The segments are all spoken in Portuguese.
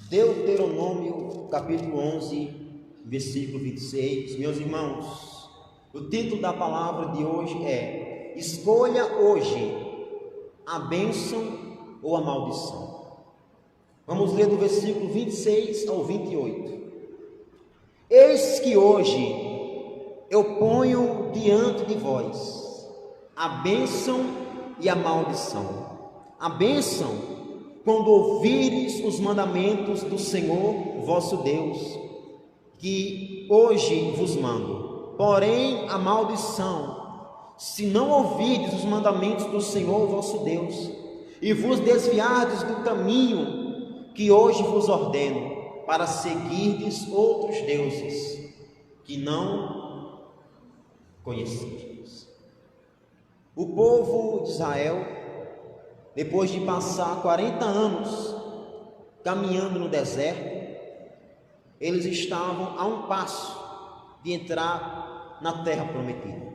Deuteronômio, capítulo 11, versículo 26. Meus irmãos, o título da palavra de hoje é: escolha hoje a bênção ou a maldição. Vamos ler do versículo 26 ao 28. Eis que hoje eu ponho diante de vós a bênção e a maldição. A bênção, quando ouvires os mandamentos do Senhor vosso Deus, que hoje vos mando. Porém, a maldição, se não ouvirdes os mandamentos do Senhor vosso Deus, e vos desviardes do caminho que hoje vos ordeno, para seguirdes outros deuses, que não conheceis. O povo de Israel, depois de passar 40 anos caminhando no deserto, eles estavam a um passo de entrar na terra prometida.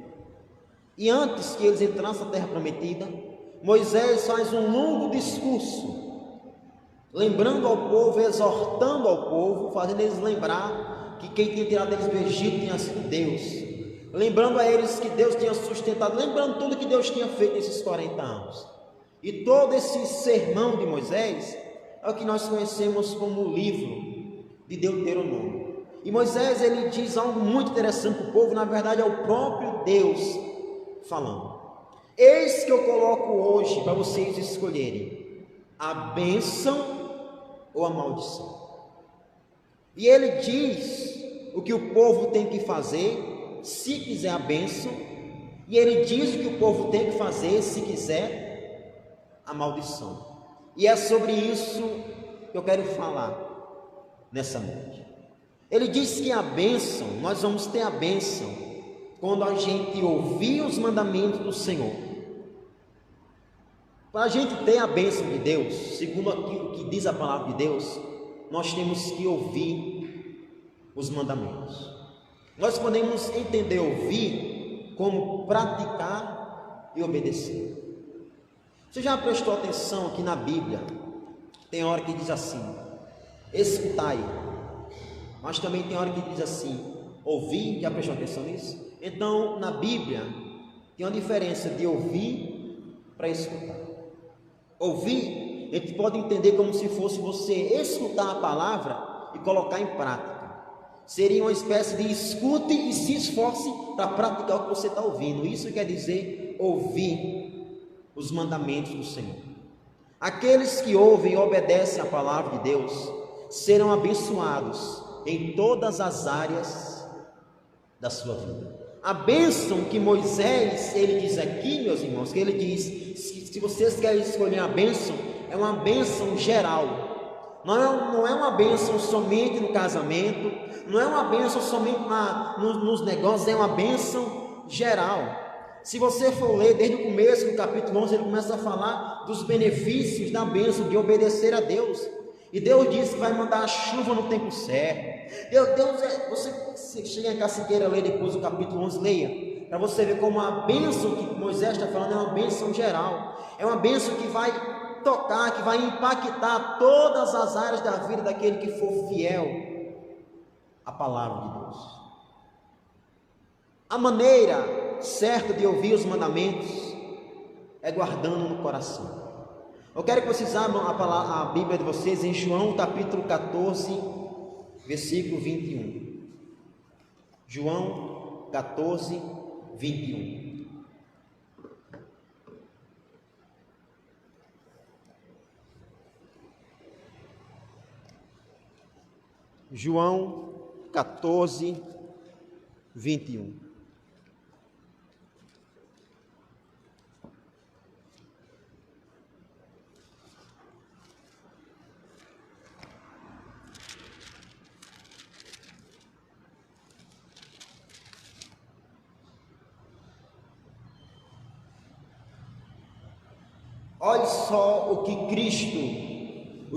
E antes que eles entrassem na terra prometida, Moisés faz um longo discurso, lembrando ao povo, exortando ao povo, fazendo eles lembrar que quem tinha tirado eles do Egito tinha sido Deus, lembrando a eles que Deus tinha sustentado, lembrando tudo que Deus tinha feito nesses 40 anos. E todo esse sermão de Moisés é o que nós conhecemos como o livro de Deuteronômio. E Moisés, ele diz algo muito interessante para o povo, na verdade é o próprio Deus falando. Eis que eu coloco hoje para vocês escolherem a bênção ou a maldição. E ele diz o que o povo tem que fazer se quiser a bênção, e ele diz o que o povo tem que fazer se quiser a maldição. E é sobre isso que eu quero falar nessa noite. Ele diz que a bênção, nós vamos ter a bênção quando a gente ouvir os mandamentos do Senhor. Para a gente ter a bênção de Deus, segundo aquilo que diz a palavra de Deus, nós temos que ouvir os mandamentos. Nós podemos entender ouvir como praticar e obedecer. Você já prestou atenção que na Bíblia tem hora que diz assim: escutai, mas também tem hora que diz assim: ouvir? Já prestou atenção nisso? Então, na Bíblia tem uma diferença de ouvir para escutar. Ouvir, a gente pode entender como se fosse você escutar a palavra e colocar em prática. Seria uma espécie de escute e se esforce para praticar o que você está ouvindo. Isso quer dizer ouvir os mandamentos do Senhor. Aqueles que ouvem e obedecem a palavra de Deus serão abençoados em todas as áreas da sua vida. A bênção que Moisés, ele diz aqui, meus irmãos, que ele diz, se vocês querem escolher a bênção, é uma bênção geral. Não é uma bênção somente no casamento, não é uma bênção somente nos negócios, é uma bênção geral. Se você for ler desde o começo do capítulo 11, ele começa a falar dos benefícios da bênção de obedecer a Deus. E Deus diz que vai mandar a chuva no tempo certo. Você chega em casa, se queira ler depois do capítulo 11, leia, para você ver como a bênção que Moisés está falando é uma bênção geral. É uma bênção que vai tocar, que vai impactar todas as áreas da vida daquele que for fiel à palavra de Deus. A maneira certa de ouvir os mandamentos é guardando no coração. Eu quero que vocês abram a Bíblia de vocês em João capítulo 14, versículo 21. João 14, 21. João 14, 21. Olhe só o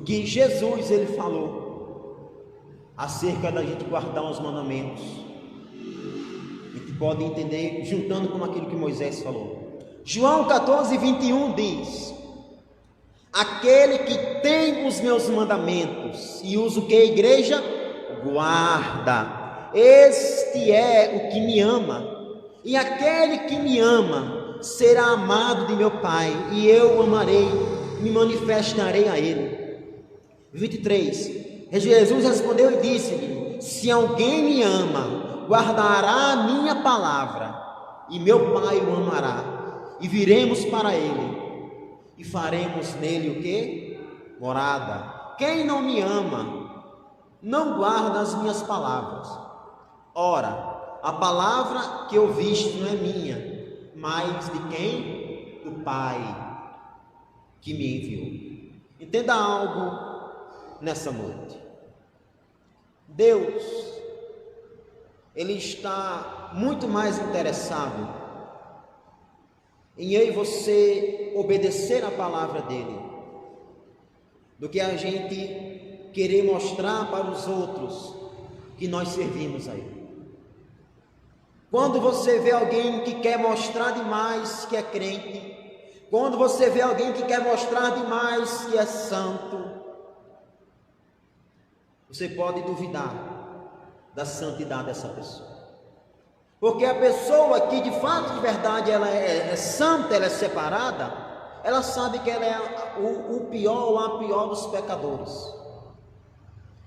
que Jesus ele falou acerca da gente guardar os mandamentos. A gente pode entender juntando com aquilo que Moisés falou. João 14, 21 diz: Aquele que tem os meus mandamentos e usa o que, a igreja? Guarda. Este é o que me ama. E aquele que me ama será amado de meu Pai, e eu o amarei, me manifestarei a ele. 23. Jesus respondeu e disse-lhe: se alguém me ama, guardará a minha palavra, e meu Pai o amará, e viremos para ele, e faremos nele o que? Morada. Quem não me ama, não guarda as minhas palavras. Ora, a palavra que ouviste não é minha, mas de quem? Do Pai que me enviou. Entenda algo nessa noite. Deus, Ele está muito mais interessado em eu e você obedecer a palavra dEle, do que a gente querer mostrar para os outros que nós servimos a Ele. Quando você vê alguém que quer mostrar demais que é crente, quando você vê alguém que quer mostrar demais que é santo, você pode duvidar da santidade dessa pessoa. Porque a pessoa que de fato, de verdade, ela é santa, ela é separada, ela sabe que ela é o pior ou a pior dos pecadores.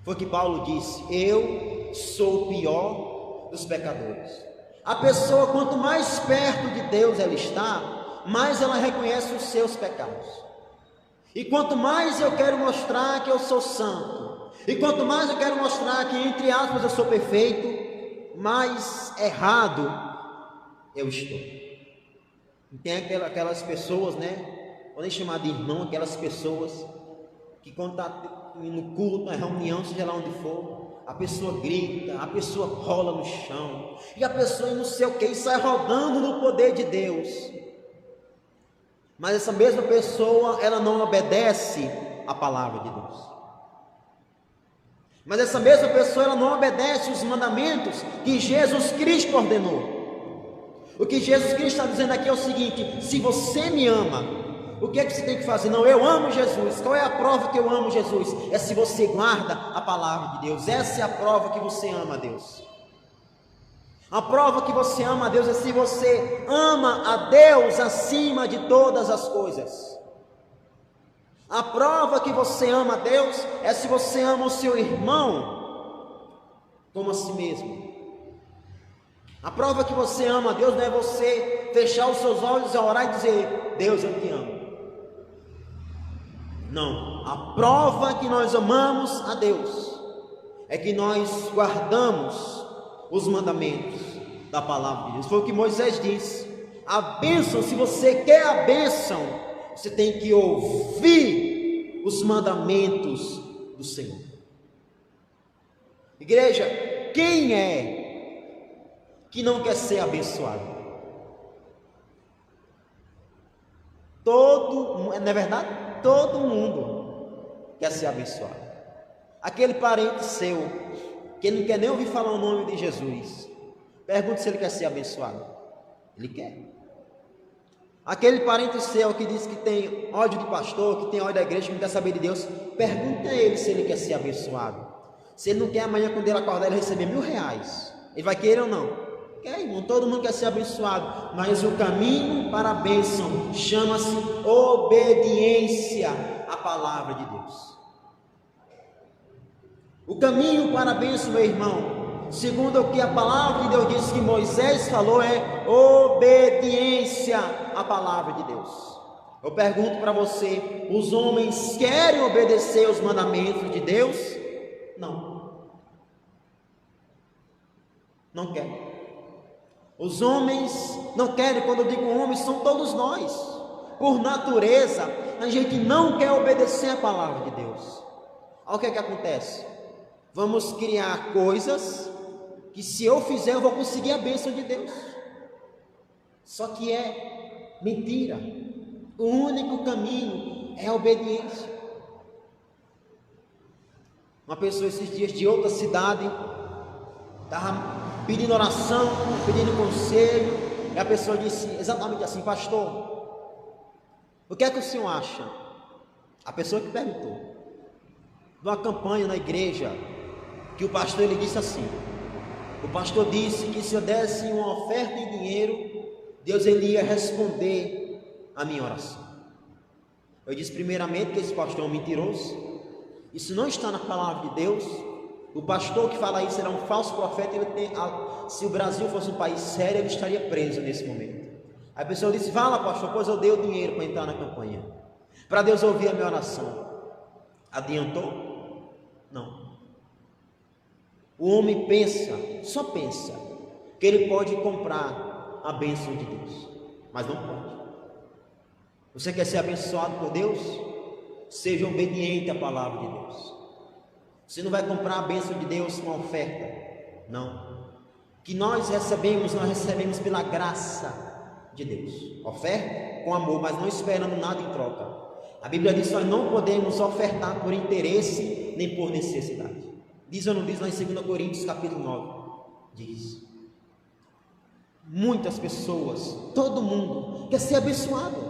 Foi o que Paulo disse: eu sou o pior dos pecadores. A pessoa, quanto mais perto de Deus ela está, mais ela reconhece os seus pecados. E quanto mais eu quero mostrar que eu sou santo, e quanto mais eu quero mostrar que, entre aspas, eu sou perfeito, mais errado eu estou. E tem aquelas pessoas, né? Podem chamar de irmão, aquelas pessoas que quando está no culto, na reunião, seja lá onde for, a pessoa grita, a pessoa rola no chão, e a pessoa não sei o que, e sai rodando no poder de Deus. Mas essa mesma pessoa, ela não obedece a palavra de Deus. Mas essa mesma pessoa, ela não obedece os mandamentos que Jesus Cristo ordenou. O que Jesus Cristo está dizendo aqui é o seguinte: se você me ama, o que é que você tem que fazer? Não, eu amo Jesus. Qual é a prova que eu amo Jesus? É se você guarda a palavra de Deus. Essa é a prova que você ama a Deus. A prova que você ama a Deus é se você ama a Deus acima de todas as coisas. A prova que você ama a Deus é se você ama o seu irmão como a si mesmo. A prova que você ama a Deus não é você fechar os seus olhos e orar e dizer: Deus, eu te amo. Não, a prova que nós amamos a Deus é que nós guardamos os mandamentos da palavra de Deus. Foi o que Moisés disse: a bênção, se você quer a bênção, você tem que ouvir os mandamentos do Senhor. Igreja, quem é que não quer ser abençoado? Não é verdade? Todo mundo quer ser abençoado. Aquele parente seu que não quer nem ouvir falar o nome de Jesus, pergunte se ele quer ser abençoado. Ele quer. Aquele parente seu que diz que tem ódio de pastor, que tem ódio da igreja, que não quer saber de Deus, pergunte a ele se ele quer ser abençoado. Se ele não quer amanhã, quando ele acordar, ele receber R$1.000, ele vai querer ou não? Quer, irmão, todo mundo quer ser abençoado, mas o caminho para a bênção chama-se obediência à palavra de Deus. O caminho para a bênção, meu irmão, segundo o que a palavra de Deus diz que Moisés falou, é obediência à palavra de Deus. Eu pergunto para você: os homens querem obedecer os mandamentos de Deus? Não. Não querem. Os homens não querem. Quando eu digo homens, são todos nós. Por natureza, a gente não quer obedecer a palavra de Deus. Olha o que é que acontece. Vamos criar coisas que, se eu fizer, eu vou conseguir a bênção de Deus. Só que é mentira. O único caminho é a obediência. Uma pessoa esses dias de outra cidade estava pedindo oração, pedindo conselho, e a pessoa disse exatamente assim: pastor, o que é que o senhor acha? A pessoa que perguntou. De uma campanha na igreja, que o pastor ele disse assim. O pastor disse que se eu desse uma oferta em dinheiro, Deus ele ia responder a minha oração. Eu disse primeiramente que esse pastor é um mentiroso. Isso não está na palavra de Deus. O pastor que fala isso era um falso profeta. Se o Brasil fosse um país sério, ele estaria preso nesse momento. Aí a pessoa disse: fala, pastor, pois eu dei o dinheiro para entrar na campanha, para Deus ouvir a minha oração. Adiantou? Não. O homem pensa, só pensa, que ele pode comprar a bênção de Deus, mas não pode. Você quer ser abençoado por Deus? Seja obediente à palavra de Deus. Você não vai comprar a bênção de Deus com oferta, não. Que nós recebemos pela graça de Deus. Oferta com amor, mas não esperando nada em troca. A Bíblia diz que nós não podemos ofertar por interesse nem por necessidade. Diz ou não diz lá em 2 Coríntios capítulo 9? Diz. Muitas pessoas, todo mundo quer ser abençoado.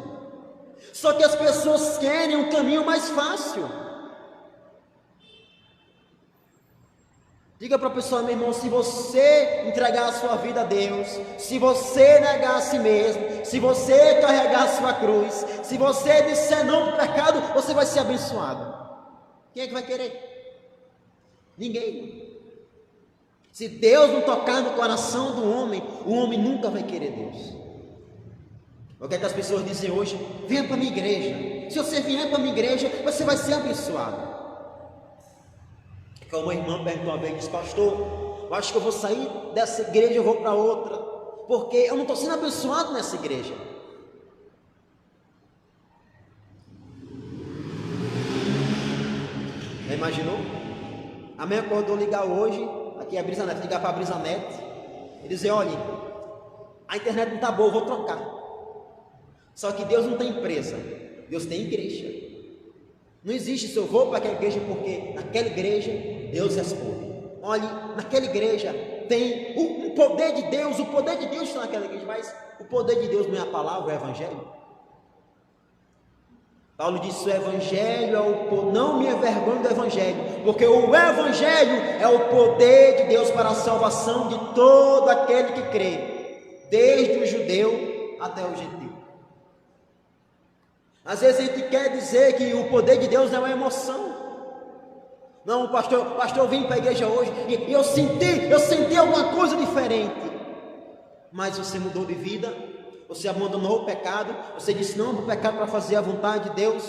Só que as pessoas querem um caminho mais fácil. Diga para a pessoa: meu irmão, se você entregar a sua vida a Deus, se você negar a si mesmo, se você carregar a sua cruz, se você disser não para o pecado, você vai ser abençoado. Quem é que vai querer? Ninguém. Se Deus não tocar no coração do homem, o homem nunca vai querer Deus. O que é que as pessoas dizem hoje? Venha para a minha igreja. Se você vier para a minha igreja, você vai ser abençoado. Uma irmã perguntou uma vez, disse: pastor, eu acho que eu vou sair dessa igreja, eu vou para outra, porque eu não estou sendo abençoado nessa igreja. Já imaginou? A mãe acordou ligar hoje, aqui é a Brisanet, ligar para a Brisanet e dizer: olha, a internet não está boa, eu vou trocar. Só que Deus não tem empresa, Deus tem igreja. Não existe se eu vou para aquela igreja porque naquela igreja Deus responde. Olhe, naquela igreja tem o poder de Deus, o poder de Deus está naquela igreja, mas o poder de Deus não é a palavra, é o evangelho. Paulo disse: o evangelho é o poder, não me envergonho do evangelho, porque o evangelho é o poder de Deus para a salvação de todo aquele que crê, desde o judeu até o gentil. Às vezes a gente quer dizer que o poder de Deus é uma emoção. Não, pastor, eu vim para a igreja hoje e eu senti alguma coisa diferente. Mas você mudou de vida, você abandonou o pecado, você disse não para o pecado para fazer a vontade de Deus.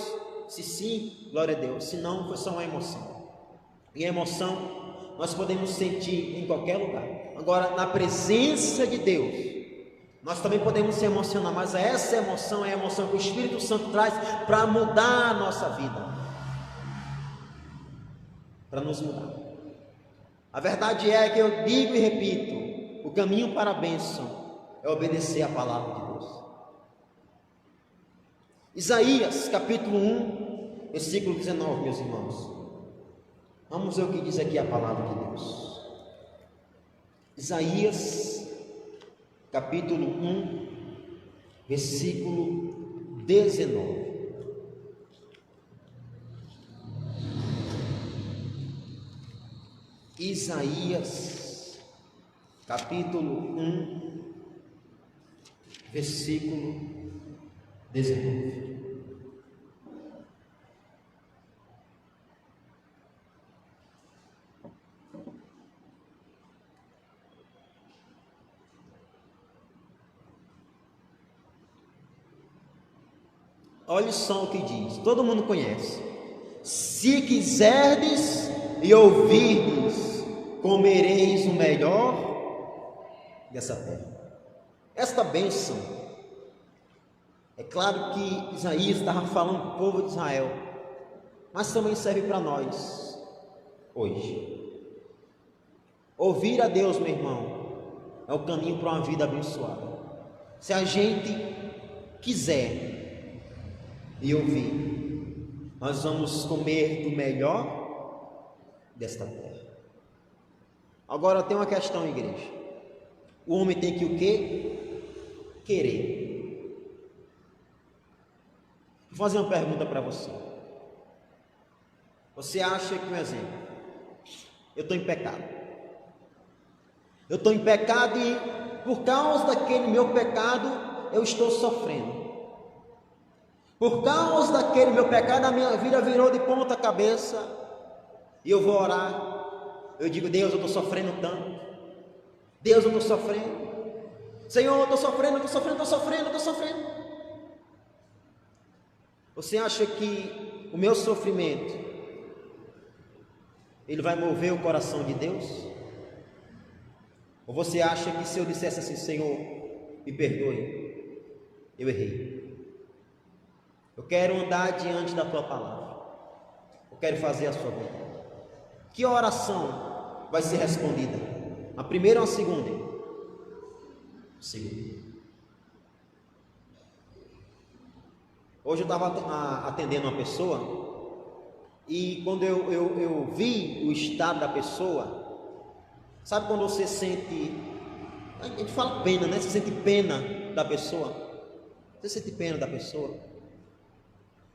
Se sim, glória a Deus. Se não, foi só uma emoção. E a emoção nós podemos sentir em qualquer lugar. Agora, na presença de Deus, nós também podemos se emocionar, mas essa emoção é a emoção que o Espírito Santo traz para mudar a nossa vida, para nos mudar. A verdade é que eu digo e repito: o caminho para a bênção é obedecer a palavra de Deus. Isaías capítulo 1, versículo 19, meus irmãos. Vamos ver o que diz aqui a palavra de Deus. Isaías capítulo 1, versículo 19. Isaías, capítulo 1, versículo 19. Olha só o que diz, todo mundo conhece: se quiserdes e ouvirdes, comereis o melhor dessa terra. Esta bênção, é claro que Isaías estava falando para o povo de Israel, mas também serve para nós hoje. Ouvir a Deus, meu irmão, é o caminho para uma vida abençoada. Se a gente quiser e ouvir, nós vamos comer do melhor desta terra. Agora tem uma questão, igreja: o homem tem que o quê? Querer. Vou fazer uma pergunta para você: Você acha que, um exemplo, eu estou em pecado. Eu estou em pecado e por causa daquele meu pecado eu estou sofrendo. Por causa daquele meu pecado a minha vida virou de ponta cabeça. E eu vou orar. Eu digo: Deus, eu estou sofrendo tanto. Deus, eu estou sofrendo. Senhor, eu estou sofrendo, estou sofrendo, estou sofrendo, estou sofrendo. Você acha que o meu sofrimento ele vai mover o coração de Deus? Ou você acha que se eu dissesse assim: Senhor, me perdoe, eu errei, eu quero andar diante da Tua palavra, eu quero fazer a Sua vontade, que oração vai ser respondida? A primeira ou a segunda? Segunda. Hoje eu estava atendendo uma pessoa, e quando eu vi o estado da pessoa, sabe quando você sente, a gente fala pena, né? Você sente pena da pessoa. Você sente pena da pessoa.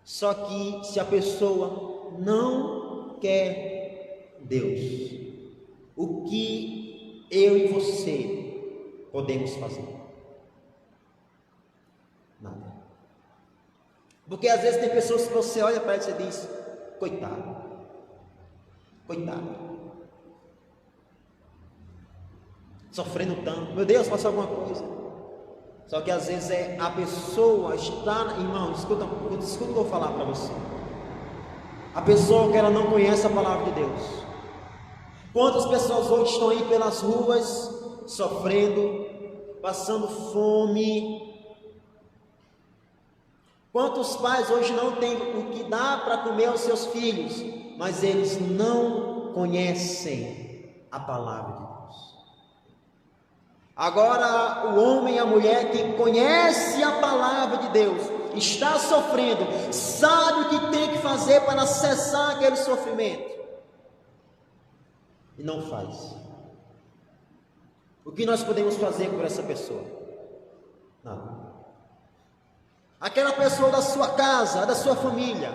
Só que se a pessoa não quer Deus, o que eu e você podemos fazer? Nada. Porque às vezes tem pessoas que você olha para ela e você diz: coitado, coitado, sofrendo tanto, meu Deus, faça alguma coisa. Só que às vezes a pessoa está, irmão, escuta o que eu vou falar para você. A pessoa que ela não conhece a palavra de Deus. Quantas pessoas hoje estão aí pelas ruas sofrendo, passando fome? Quantos pais hoje não têm o que dar para comer aos seus filhos, mas eles não conhecem a palavra de Deus? Agora, o homem e a mulher que conhece a palavra de Deus, está sofrendo, sabe o que tem que fazer para cessar aquele sofrimento, e não faz. O que nós podemos fazer por essa pessoa? Nada. Aquela pessoa da sua casa, da sua família,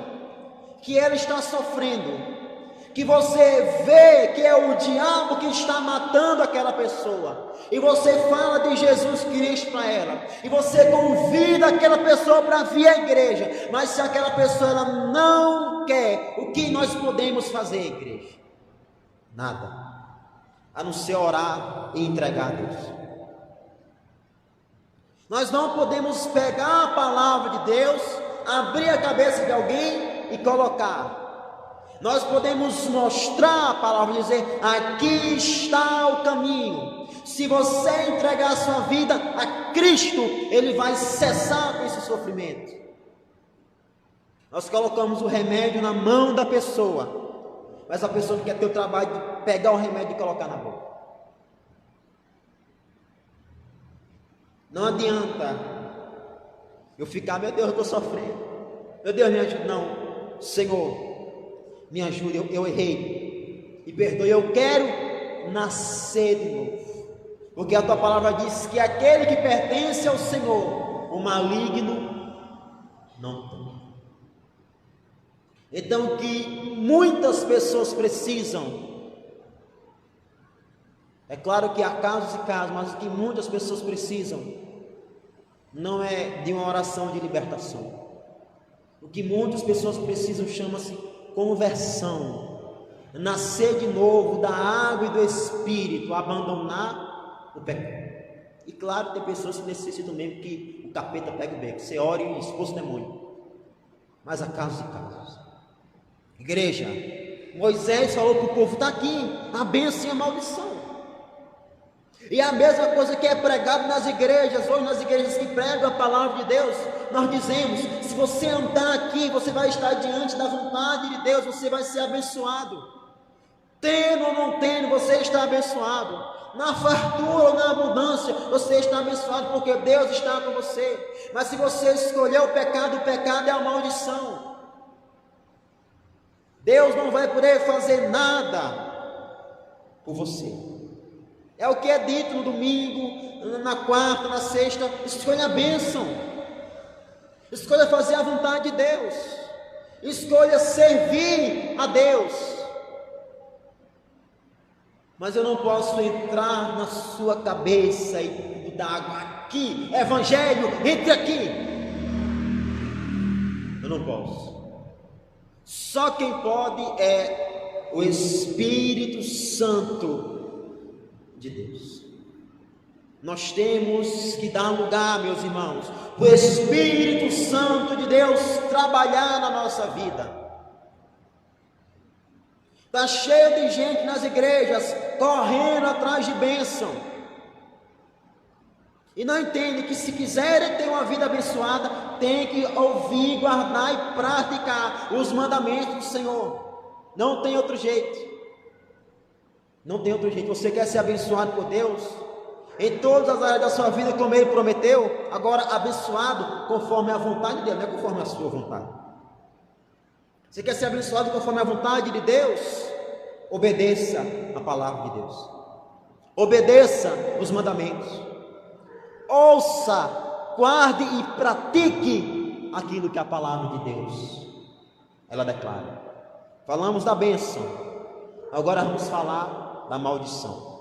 que ela está sofrendo, que você vê que é o diabo que está matando aquela pessoa, e você fala de Jesus Cristo para ela, e você convida aquela pessoa para vir à igreja, mas se aquela pessoa ela não quer, o que nós podemos fazer, igreja? Nada, a não ser orar e entregar a Deus. Nós não podemos pegar a palavra de Deus, abrir a cabeça de alguém e colocar. Nós podemos mostrar a palavra e dizer: aqui está o caminho. Se você entregar a sua vida a Cristo, Ele vai cessar com esse sofrimento. Nós colocamos o remédio na mão da pessoa, mas a pessoa não quer ter o trabalho de pegar o remédio e colocar na boca. Não adianta eu ficar: meu Deus, eu estou sofrendo, meu Deus, me ajude. Não, Senhor, me ajude, eu errei, me perdoe, eu quero nascer de novo, porque a Tua palavra diz que aquele que pertence ao Senhor, o maligno não tem. Então, o que muitas pessoas precisam, é claro que há casos e casos, mas o que muitas pessoas precisam não é de uma oração de libertação. O que muitas pessoas precisam chama-se conversão, nascer de novo da água e do Espírito, abandonar o pecado. E claro, tem pessoas que necessitam mesmo que o capeta pegue o beco, você ore e expulse o demônio. Mas há casos e casos. Igreja, Moisés falou para o povo: está aqui a bênção e a maldição. E a mesma coisa que é pregado nas igrejas, hoje nas igrejas que pregam a palavra de Deus, nós dizemos: se você andar aqui, você vai estar diante da vontade de Deus, você vai ser abençoado. Tendo ou não tendo, você está abençoado. Na fartura ou na abundância, você está abençoado, porque Deus está com você. Mas se você escolher o pecado é a maldição. Deus não vai poder fazer nada por você. É o que é dito no domingo, na quarta, na sexta: escolha a bênção, escolha fazer a vontade de Deus. escolha servir a Deus. Mas eu não posso entrar na sua cabeça e dar água aqui, evangelho, entre aqui. Eu não posso. Só quem pode é o Espírito Santo de Deus. Nós temos que dar lugar, meus irmãos, para o Espírito Santo de Deus trabalhar na nossa vida. Está cheio de gente nas igrejas correndo atrás de bênção e não entende que se quiserem ter uma vida abençoada, tem que ouvir, guardar e praticar os mandamentos do Senhor. Não tem outro jeito. Não tem outro jeito. Você quer ser abençoado por Deus em todas as áreas da sua vida, como Ele prometeu? Agora, abençoado conforme a vontade dele, não é conforme a sua vontade. Você quer ser abençoado conforme a vontade de Deus? Obedeça a palavra de Deus. Obedeça os mandamentos. Ouça, guarde e pratique aquilo que a palavra de Deus ela declara. Falamos da bênção. Agora vamos falar da maldição.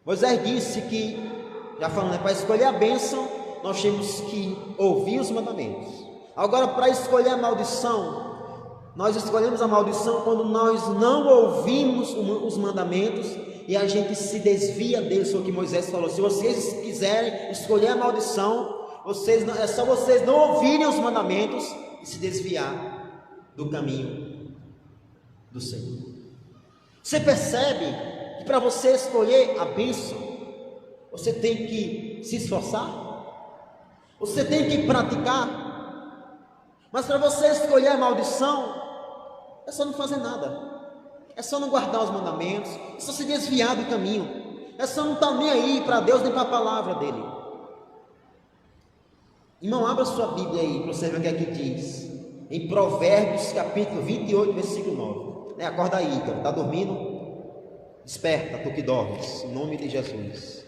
Moisés disse que, já falando, para escolher a bênção, nós temos que ouvir os mandamentos. Agora, para escolher a maldição, nós escolhemos a maldição quando nós não ouvimos os mandamentos e a gente se desvia deles. Foi o que Moisés falou: se vocês quiserem escolher a maldição, é só vocês não ouvirem os mandamentos e se desviar do caminho do Senhor. Você percebe que para você escolher a bênção, você tem que se esforçar, você tem que praticar. Mas para você escolher a maldição, é só não fazer nada, é só não guardar os mandamentos, é só se desviar do caminho, é só não estar nem aí para Deus nem para a palavra dele. Irmão, abra sua Bíblia aí para você ver o que é que diz em Provérbios capítulo 28, versículo 9. Acorda aí, cara, está dormindo? Desperta, tu que dormes, em nome de Jesus.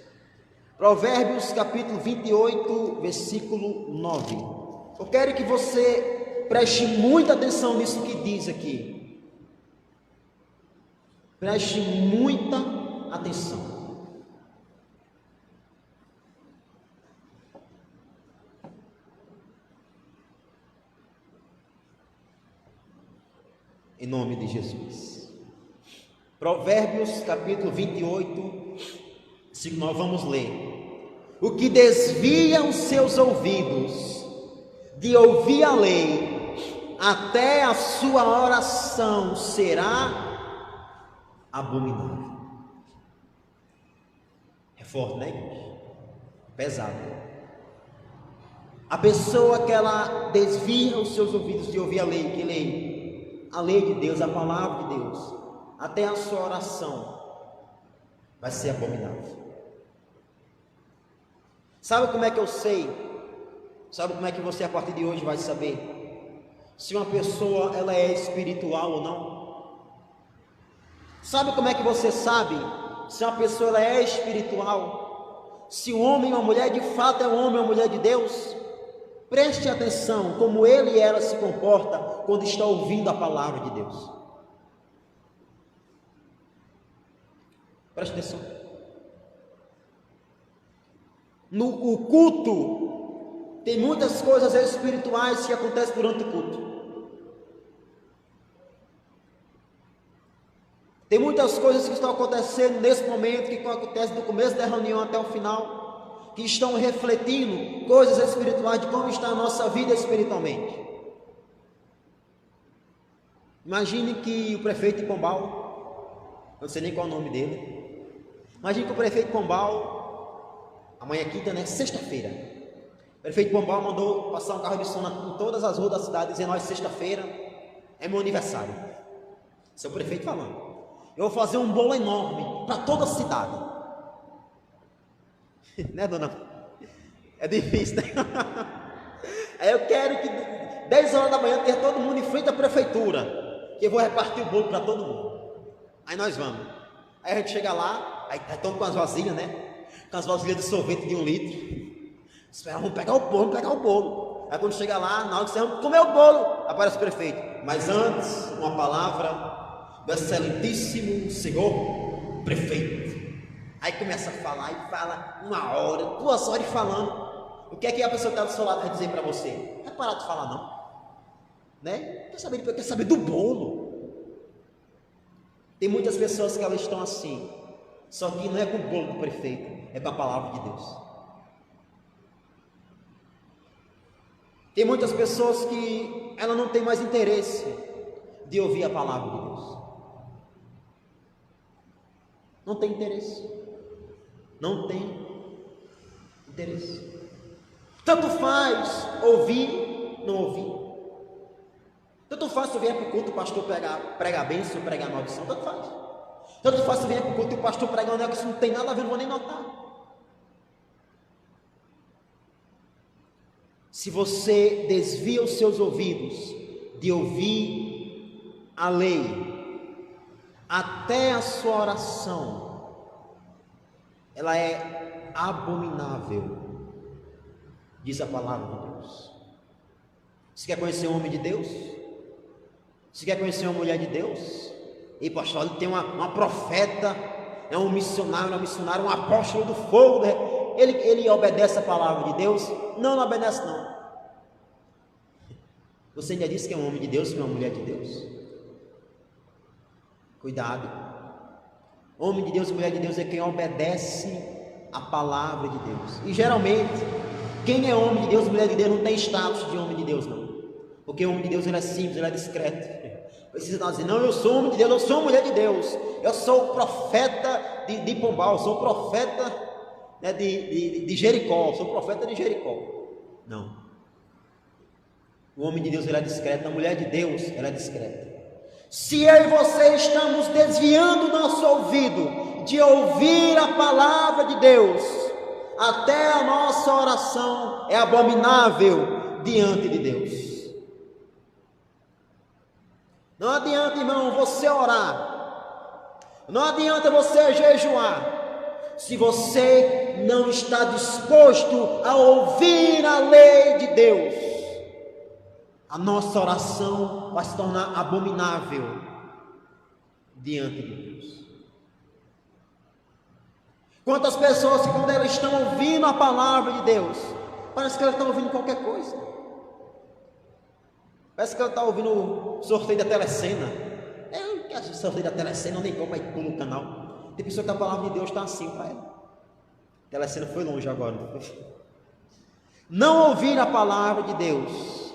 Provérbios capítulo 28, versículo 9. Eu quero que você preste muita atenção nisso que diz aqui. Preste muita atenção. Em nome de Jesus. Provérbios capítulo 28, versículo 9, vamos ler. O que desvia os seus ouvidos de ouvir a lei, até a sua oração será abominável. É forte, né, igreja? Pesado. A pessoa que ela desvia os seus ouvidos de ouvir a lei, que lei? A lei de Deus, a palavra de Deus, até a sua oração vai ser abominável. Sabe como é que eu sei? Sabe como é que você a partir de hoje vai saber se uma pessoa ela é espiritual ou não? Sabe como é que você sabe se uma pessoa ela é espiritual? Se um homem ou uma mulher de fato é um homem ou uma mulher de Deus? Preste atenção como ele e ela se comporta quando está ouvindo a palavra de Deus. Preste atenção. No culto, tem muitas coisas espirituais que acontecem durante o culto. Tem muitas coisas que estão acontecendo nesse momento, que acontecem do começo da reunião até o final, que estão refletindo coisas espirituais de como está a nossa vida espiritualmente. Imagine que o prefeito de Pombal, eu não sei nem qual é o nome dele, imagine que o prefeito de Pombal, amanhã é quinta, né? Sexta-feira, o prefeito de Pombal mandou passar um carro de som em todas as ruas da cidade, dizendo: olha, sexta-feira é meu aniversário. Esse é o prefeito falando: eu vou fazer um bolo enorme para toda a cidade. Né, dona? É difícil, né? Aí eu quero que 10 horas da manhã tenha todo mundo em frente à prefeitura, que eu vou repartir o bolo para todo mundo. Aí nós vamos. Aí a gente chega lá, aí estão com as vasilhas, né? Com as vasilhas de sorvete de 1 litro. Espera, vamos pegar o bolo, Aí quando chega lá, na hora que você vai comer o bolo, aparece o prefeito. Mas antes, uma palavra do excelentíssimo senhor prefeito. Aí começa a falar e fala 1 hora, 2 horas falando. O que é que a pessoa que está do seu lado vai dizer para você? Não vai parar de falar não, né? Quer saber do bolo. Tem muitas pessoas que elas estão assim, só que não é com o bolo do prefeito, é com a palavra de Deus. Tem muitas pessoas que ela não tem mais interesse de ouvir a palavra de Deus. Não tem interesse. Não tem interesse. Tanto faz ouvir, não ouvir. Tanto faz se vier para o culto o pastor pregar a bênção, pregar a maldição, tanto faz. Tanto faz se vier para o culto e o pastor pregar um negócio que não tem nada a ver, não vou nem notar. Se você desvia os seus ouvidos de ouvir a lei, até a sua oração, ela é abominável, diz a palavra de Deus. Você quer conhecer um homem de Deus? Você quer conhecer uma mulher de Deus? E pastor, ele tem uma profeta, é um missionário, um apóstolo do fogo. Ele obedece a palavra de Deus? Não obedece não. Você ainda disse que é um homem de Deus, que é uma mulher de Deus? Cuidado. Homem de Deus e mulher de Deus é quem obedece a palavra de Deus. E geralmente, quem é homem de Deus e mulher de Deus não tem status de homem de Deus não. Porque o homem de Deus ele é simples, ele é discreto. Precisa estar dizendo, não, eu sou homem de Deus, eu sou mulher de Deus. Eu sou o profeta de Pombal, eu sou o profeta, né, de Jericó, eu sou o profeta de Jericó. Não. O homem de Deus ele é discreto, a mulher de Deus ela é discreta. Se eu e você estamos desviando o nosso ouvido de ouvir a palavra de Deus, até a nossa oração é abominável diante de Deus. Não adianta, irmão, você orar, não adianta você jejuar, se você não está disposto a ouvir a lei de Deus. A nossa oração vai se tornar abominável diante de Deus. Quantas pessoas que quando elas estão ouvindo a palavra de Deus, parece que elas estão ouvindo qualquer coisa. Parece que ela está ouvindo o sorteio da Telecena. Eu não quero sorteio da Telecena, nem como aí pula o canal. Tem pessoa que a palavra de Deus está assim para ela. A Telecena foi longe agora. Não ouvir a palavra de Deus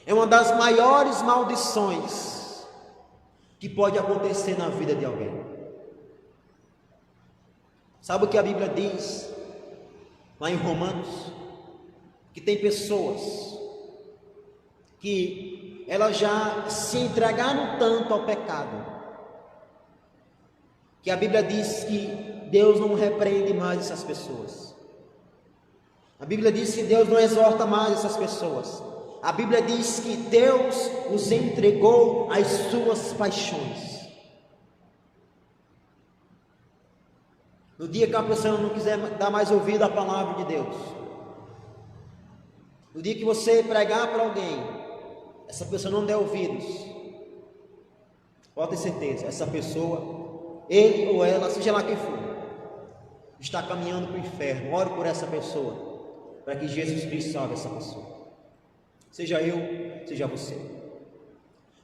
é uma das maiores maldições que pode acontecer na vida de alguém. Sabe o que a Bíblia diz lá em Romanos? Que tem pessoas que elas já se entregaram tanto ao pecado, que a Bíblia diz que Deus não repreende mais essas pessoas. A Bíblia diz que Deus não exorta mais essas pessoas. A Bíblia diz que Deus os entregou às suas paixões. No dia que a pessoa não quiser dar mais ouvido à palavra de Deus, no dia que você pregar para alguém, essa pessoa não der ouvidos, pode ter certeza, essa pessoa, ele ou ela, seja lá quem for, está caminhando para o inferno. Ore por essa pessoa, para que Jesus Cristo salve essa pessoa. Seja eu, seja você.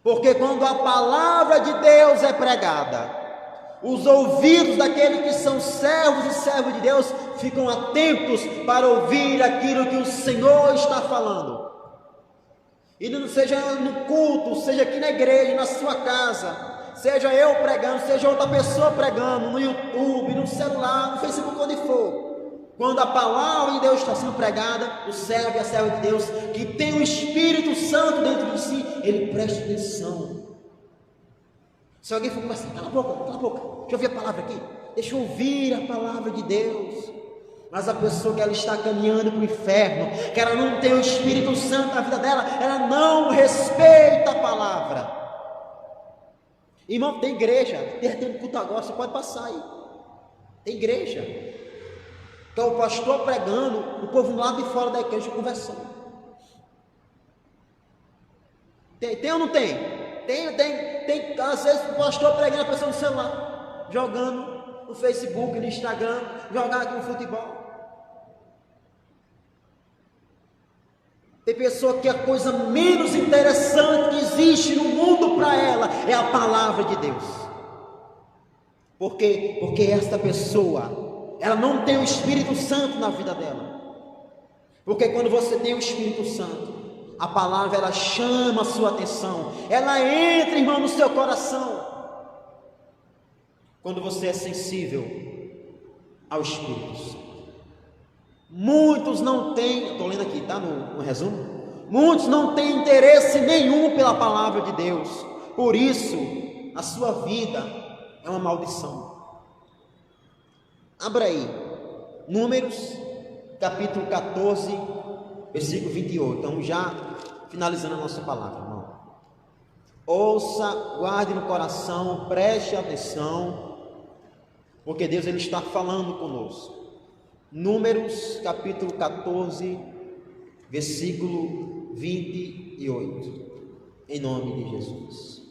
Porque quando a palavra de Deus é pregada, os ouvidos daqueles que são servos e servos de Deus ficam atentos para ouvir aquilo que o Senhor está falando. E não seja no culto, seja aqui na igreja, na sua casa, seja eu pregando, seja outra pessoa pregando, no YouTube, no celular, no Facebook, onde for. Quando a palavra de Deus está sendo pregada, o servo e a serva de Deus, que tem o Espírito Santo dentro de si, ele presta atenção. Se alguém for conversar, cala a boca, deixa eu ouvir a palavra aqui, deixa eu ouvir a palavra de Deus. Mas a pessoa que ela está caminhando para o inferno, que ela não tem o Espírito Santo na vida dela, ela não respeita a palavra. Irmão, tem igreja, tem culto agora, você pode passar aí, tem igreja. Então o pastor pregando, o povo lá de fora da igreja conversando. Tem ou não tem? Tem. Às vezes o pastor pregando a pessoa no celular, jogando no Facebook, no Instagram, jogar aqui no futebol. Tem pessoa que a coisa menos interessante que existe no mundo para ela é a palavra de Deus. Por quê? Porque esta pessoa, ela não tem o Espírito Santo na vida dela. Porque quando você tem o Espírito Santo, a palavra ela chama a sua atenção, ela entra, irmão, no seu coração. Quando você é sensível ao Espírito Santo. Muitos não têm, estou lendo aqui, tá no resumo. Muitos não têm interesse nenhum pela palavra de Deus. Por isso, a sua vida é uma maldição. Abra aí, Números, capítulo 14, versículo 28. Estamos já finalizando a nossa palavra, irmão. Ouça, guarde no coração, preste atenção, porque Deus ele está falando conosco. Números, capítulo 14, versículo 28. Em nome de Jesus.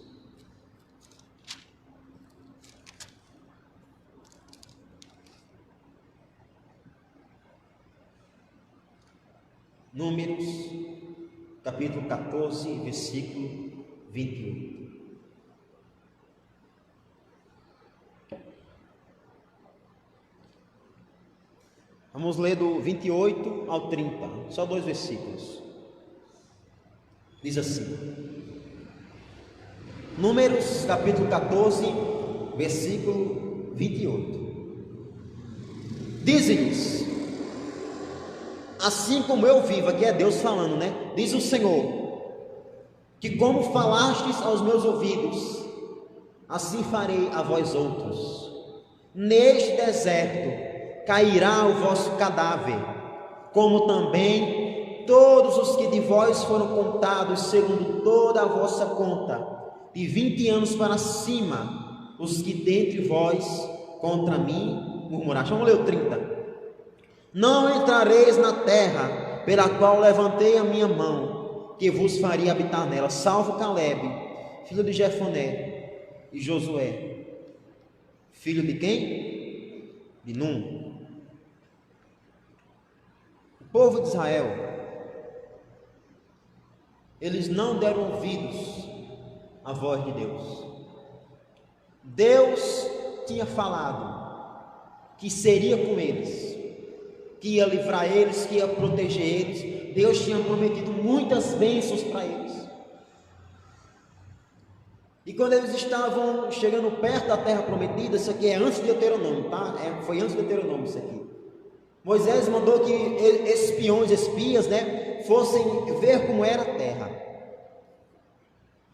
Números, capítulo 14, versículo 28. Vamos ler do 28 ao 30, só 2 versículos. Diz assim: Números, capítulo 14, versículo 28. Dize-lhes: assim como eu vivo, aqui é Deus falando, né? Diz o Senhor, que como falastes aos meus ouvidos, assim farei a vós outros. Neste deserto cairá o vosso cadáver, como também todos os que de vós foram contados, segundo toda a vossa conta, de 20 anos para cima, os que dentre vós contra mim murmuraram. Vamos ler o 30. Não entrareis na terra pela qual levantei a minha mão, que vos faria habitar nela, salvo Caleb, filho de Jefoné, e Josué, filho de quem? De Num. O povo de Israel, eles não deram ouvidos à voz de Deus. Deus tinha falado que seria com eles, que ia livrar eles, que ia proteger eles. Deus tinha prometido muitas bênçãos para eles. E quando eles estavam chegando perto da terra prometida, isso aqui é antes de Deuteronômio, tá? Foi antes de Deuteronômio isso aqui. Moisés mandou que espias, né, fossem ver como era a terra.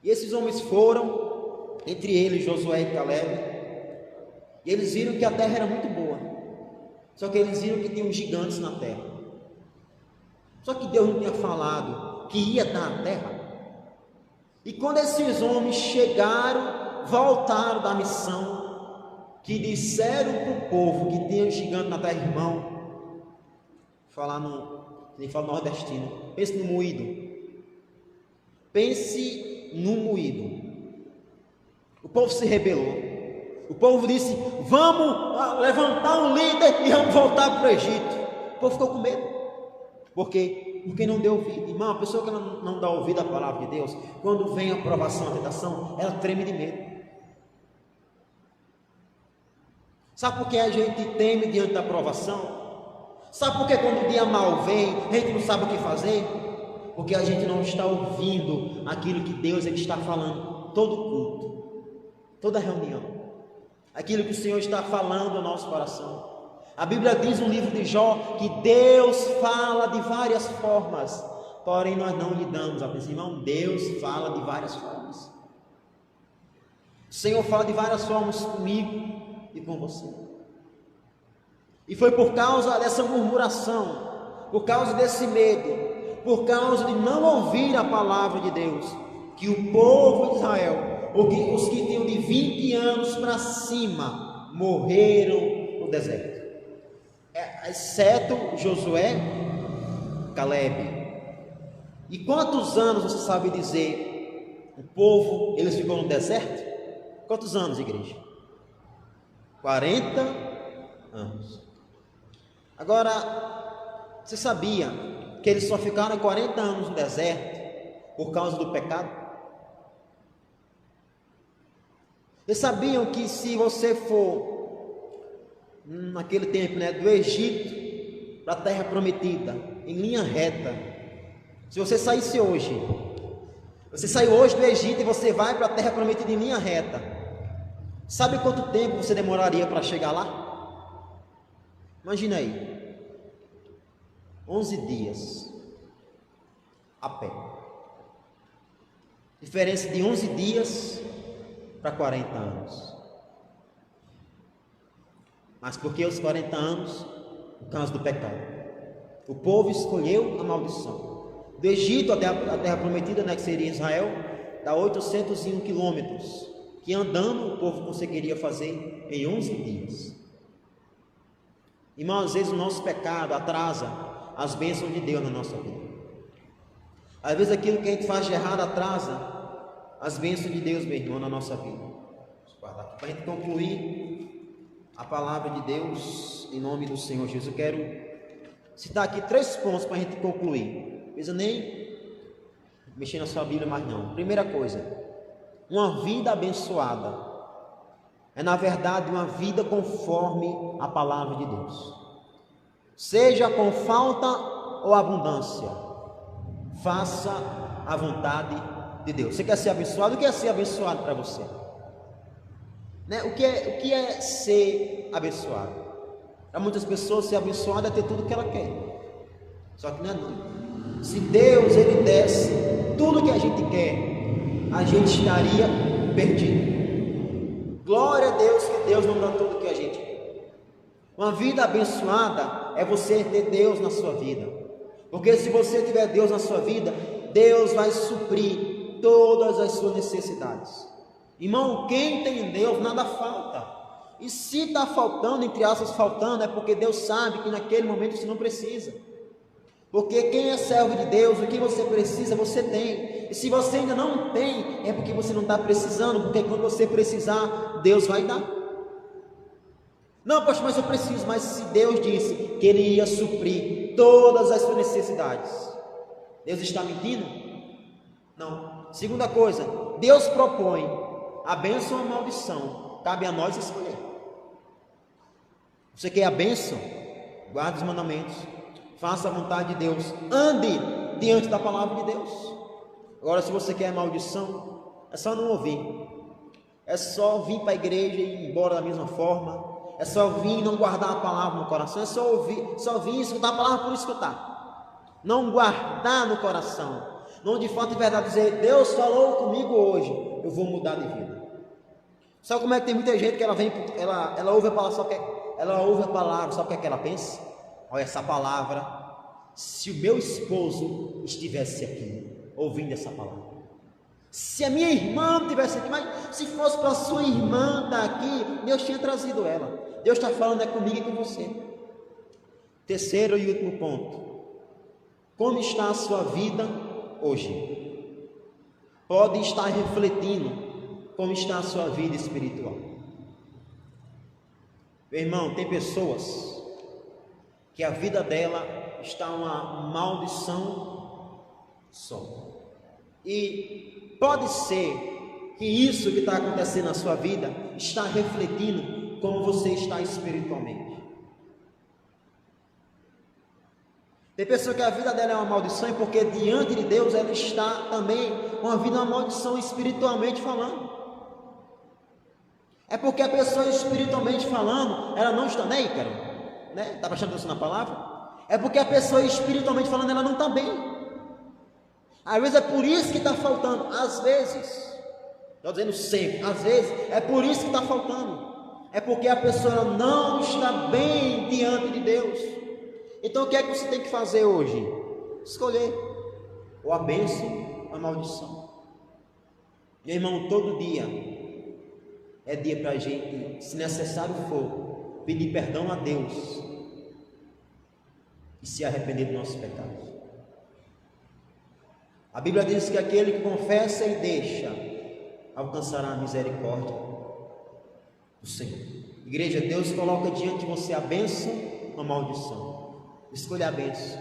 E esses homens foram, entre eles Josué e Caleb, e eles viram que a terra era muito boa. Só que eles viram que tinham gigantes na terra. Só que Deus não tinha falado que ia dar a terra. E quando esses homens chegaram, voltaram da missão, que disseram para o povo que tinha gigante na terra, irmão, nem fala nordestino, pense no moído. Pense no moído. O povo se rebelou. O povo disse: vamos levantar um líder e vamos voltar para o Egito. O povo ficou com medo. Por quê? Porque não deu ouvido. Irmão, a pessoa que não dá ouvido à palavra de Deus, quando vem a provação, a tentação, ela treme de medo. Sabe por que a gente teme diante da provação? Sabe por que quando o dia mal vem, a gente não sabe o que fazer? Porque a gente não está ouvindo aquilo que Deus ele está falando todo culto, toda reunião, aquilo que o Senhor está falando no nosso coração. A Bíblia diz no livro de Jó que Deus fala de várias formas, porém nós não lhe damos a atenção. Irmão, Deus fala de várias formas. O Senhor fala de várias formas comigo e com você. E foi por causa dessa murmuração, por causa desse medo, por causa de não ouvir a palavra de Deus, que o povo de Israel, os que tinham de 20 anos para cima, morreram no deserto. Exceto Josué, Caleb. E quantos anos você sabe dizer O povo, eles ficou no deserto? Quantos anos, igreja? 40 anos. Agora, você sabia que eles só ficaram 40 anos no deserto por causa do pecado? Vocês sabiam que se você for naquele tempo, do Egito para a terra prometida, em linha reta, se você saísse hoje, você saiu hoje do Egito e você vai para a terra prometida em linha reta, sabe quanto tempo você demoraria para chegar lá? Imagina aí, 11 dias a pé, diferença de 11 dias para 40 anos. Mas por que os 40 anos? Por causa do pecado. O povo escolheu a maldição. Do Egito até a terra prometida, que seria Israel, dá 801 quilômetros, que andando o povo conseguiria fazer em 11 dias. Irmão, às vezes o nosso pecado atrasa as bênçãos de Deus na nossa vida. Às vezes aquilo que a gente faz de errado atrasa as bênçãos de Deus, meu irmão, na nossa vida. Vamos guardar aqui para a gente concluir a palavra de Deus em nome do Senhor Jesus. Eu quero citar aqui 3 pontos para a gente concluir. Não precisa nem mexer na sua Bíblia mais não. Primeira coisa, uma vida abençoada é na verdade uma vida conforme a palavra de Deus. Seja com falta ou abundância, faça a vontade de Deus. Você quer ser abençoado? O que é ser abençoado para você? O que é ser abençoado? Para muitas pessoas, ser abençoado é ter tudo o que ela quer. Só que não é não. Se Deus ele desse tudo que a gente quer, a gente estaria perdido. Glória a Deus que Deus não dá tudo que a gente quer. Uma vida abençoada é você ter Deus na sua vida. Porque se você tiver Deus na sua vida, Deus vai suprir todas as suas necessidades. Irmão, quem tem Deus, nada falta. E se está faltando, entre aspas, faltando, é porque Deus sabe que naquele momento você não precisa. Porque quem é servo de Deus, o que você precisa, você tem. E se você ainda não tem, é porque você não está precisando, porque quando você precisar, Deus vai dar. Não, pastor, mas eu preciso. Mas se Deus disse que Ele ia suprir todas as suas necessidades, Deus está mentindo? Não. Segunda coisa, Deus propõe a bênção ou a maldição, cabe a nós escolher. Você quer a bênção? Guarde os mandamentos, faça a vontade de Deus, ande diante da palavra de Deus. Agora, se você quer a maldição, é só não ouvir, é só vir para a igreja e ir embora da mesma forma, é só vir e não guardar a palavra no coração, é só vir e escutar a palavra por escutar, não guardar no coração, não de fato e verdade dizer, Deus falou comigo hoje, eu vou mudar de vida. Sabe como é que tem muita gente que ela ouve a palavra, sabe o que ela pensa? Olha essa palavra, se o meu esposo estivesse aqui, ouvindo essa palavra, se a minha irmã estivesse aqui, mas se fosse para a sua irmã estar aqui, Deus tinha trazido ela. Deus está falando comigo e com você. Terceiro e último ponto, como está a sua vida hoje? Pode estar refletindo como está a sua vida espiritual. Meu irmão, tem pessoas que a vida dela está uma maldição só. E pode ser que isso que está acontecendo na sua vida está refletindo como você está espiritualmente. Tem pessoa que a vida dela é uma maldição e porque diante de Deus ela está também uma vida, uma maldição espiritualmente falando. É porque a pessoa espiritualmente falando, ela não está, né, Ícaro? Está prestando atenção na palavra? É porque a pessoa espiritualmente falando, ela não está bem. Às vezes é por isso que está faltando. Às vezes, estou dizendo sempre, às vezes é por isso que está faltando. É porque a pessoa não está bem diante de Deus. Então o que é que você tem que fazer hoje? Escolher ou a bênção ou a maldição. Meu irmão, todo dia é dia para a gente, se necessário for, pedir perdão a Deus e se arrepender dos nossos pecados. A Bíblia diz que aquele que confessa e deixa alcançará a misericórdia do Senhor. Igreja, Deus coloca diante de você a bênção ou a maldição. Escolha a bênção,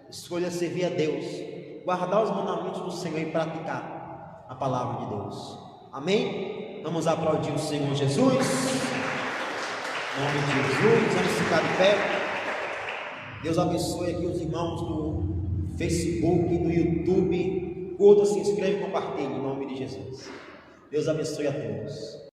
escolha servir a Deus, guardar os mandamentos do Senhor e praticar a palavra de Deus. Amém? Vamos aplaudir o Senhor Jesus. Em nome de Jesus, vamos ficar de pé. Deus abençoe aqui os irmãos do Facebook, do YouTube. Curta, se inscreve e compartilhe em nome de Jesus. Deus abençoe a todos.